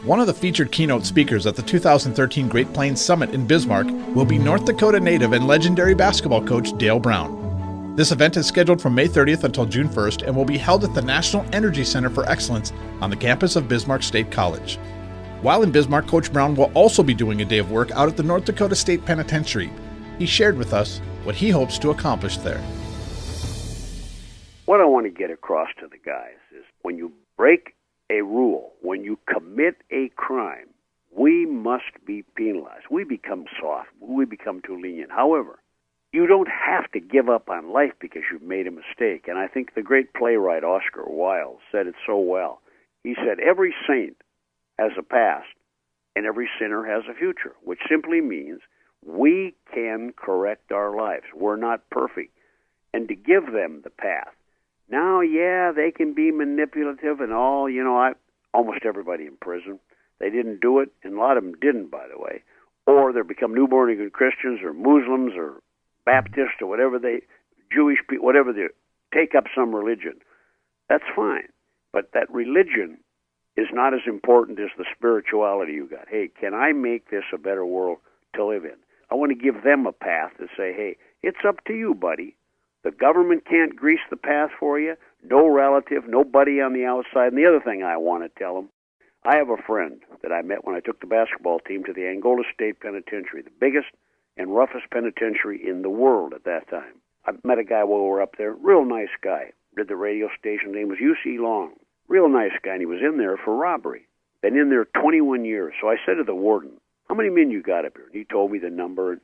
One of the featured keynote speakers at the 2013 Great Plains Summit in Bismarck will be North Dakota native and legendary basketball coach Dale Brown. This event is scheduled from May 30th until June 1st and will be held at the National Energy Center for Excellence on the campus of Bismarck State College. While in Bismarck, Coach Brown will also be doing a day of work out at the North Dakota State Penitentiary. He shared with us what he hopes to accomplish there. What I want to get across to the guys is when you break a rule, when you commit a crime, we must be penalized. We become soft. We become too lenient. However, you don't have to give up on life because you've made a mistake. And I think the great playwright Oscar Wilde said it so well. He said, every saint has a past and every sinner has a future, which simply means we can correct our lives. We're not perfect. And to give them the path. Now, yeah, they can be manipulative and all. Almost everybody in prison, they didn't do it, and a lot of them didn't, by the way. Or they become newborn again Christians or Muslims or Baptists or whatever Jewish people, whatever they take up some religion. That's fine. But that religion is not as important as the spirituality you got. Hey, can I make this a better world to live in? I want to give them a path to say, hey, it's up to you, buddy. The government can't grease the path for you. No relative, nobody on the outside. And the other thing I want to tell them, I have a friend that I met when I took the basketball team to the Angola State Penitentiary, the biggest and roughest penitentiary in the world at that time. I met a guy while we were up there, real nice guy. Did the radio station, his name was U.C. Long. Real nice guy, and he was in there for robbery. Been in there 21 years. So I said to the warden, how many men you got up here? And he told me the number. And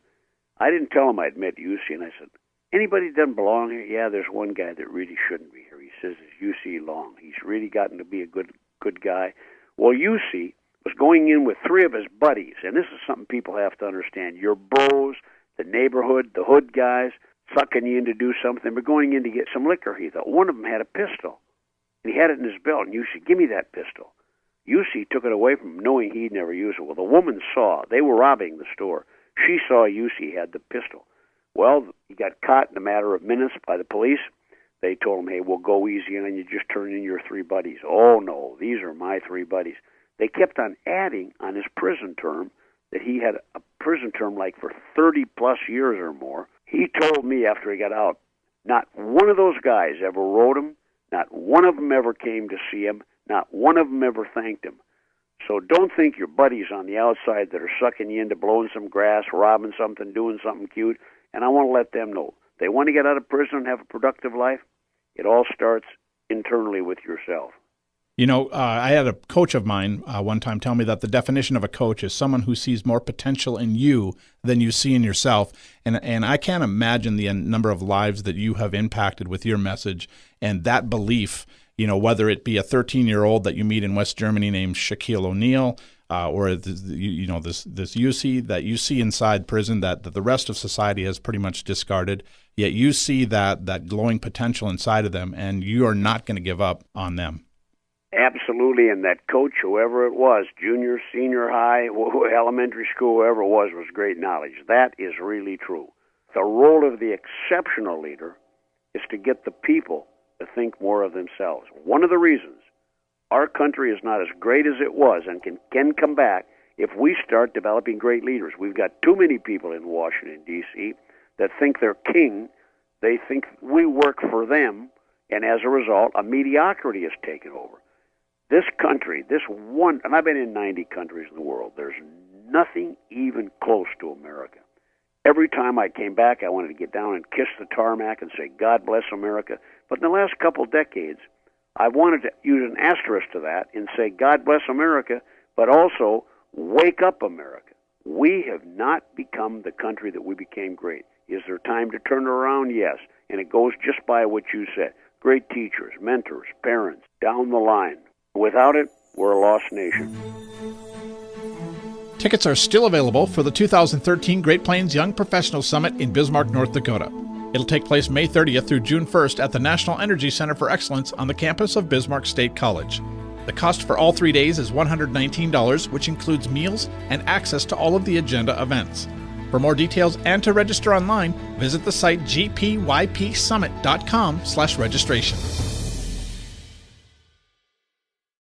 I didn't tell him I'd met U.C., and I said, anybody that doesn't belong here? Yeah, there's one guy that really shouldn't be here. He says it's U.C. Long. He's really gotten to be a good guy. Well, U.C. was going in with three of his buddies, and this is something people have to understand. Your bros, the neighborhood, the hood guys, sucking you in to do something. We're going in to get some liquor, he thought. One of them had a pistol, and he had it in his belt, and U.C., give me that pistol. U.C. took it away from him, knowing he'd never use it. Well, the woman saw. They were robbing the store. She saw U.C. had the pistol. Well, he got caught in a matter of minutes by the police. They told him, hey, we'll go easy on you, just turn in your three buddies. Oh, no, these are my three buddies. They kept on adding on his prison term that he had a prison term like for 30-plus years or more. He told me after he got out, not one of those guys ever wrote him, not one of them ever came to see him, not one of them ever thanked him. So don't think your buddies on the outside that are sucking you into blowing some grass, robbing something, doing something cute. And I want to let them know, they want to get out of prison and have a productive life. It all starts internally with yourself. I had a coach of mine one time tell me that the definition of a coach is someone who sees more potential in you than you see in yourself. And I can't imagine the number of lives that you have impacted with your message and that belief, whether it be a 13-year-old that you meet in West Germany named Shaquille O'Neal, or this UC that you see inside prison that the rest of society has pretty much discarded, yet you see that glowing potential inside of them, and you are not going to give up on them. Absolutely, and that coach, whoever it was, junior, senior high, elementary school, whoever it was great knowledge. That is really true. The role of the exceptional leader is to get the people to think more of themselves. One of the reasons our country is not as great as it was and can come back if we start developing great leaders. We've got too many people in Washington, D.C. that think they're king. They think we work for them, and as a result, a mediocrity has taken over. This country, and I've been in 90 countries in the world, there's nothing even close to America. Every time I came back, I wanted to get down and kiss the tarmac and say, God bless America. But in the last couple decades, I wanted to use an asterisk to that and say, God bless America, but also wake up America. We have not become the country that we became great. Is there time to turn it around? Yes. And it goes just by what you said. Great teachers, mentors, parents, down the line. Without it, we're a lost nation. Tickets are still available for the 2013 Great Plains Young Professional Summit in Bismarck, North Dakota. It'll take place May 30th through June 1st at the National Energy Center for Excellence on the campus of Bismarck State College. The cost for all 3 days is $119, which includes meals and access to all of the agenda events. For more details and to register online, visit the site gpypsummit.com/registration.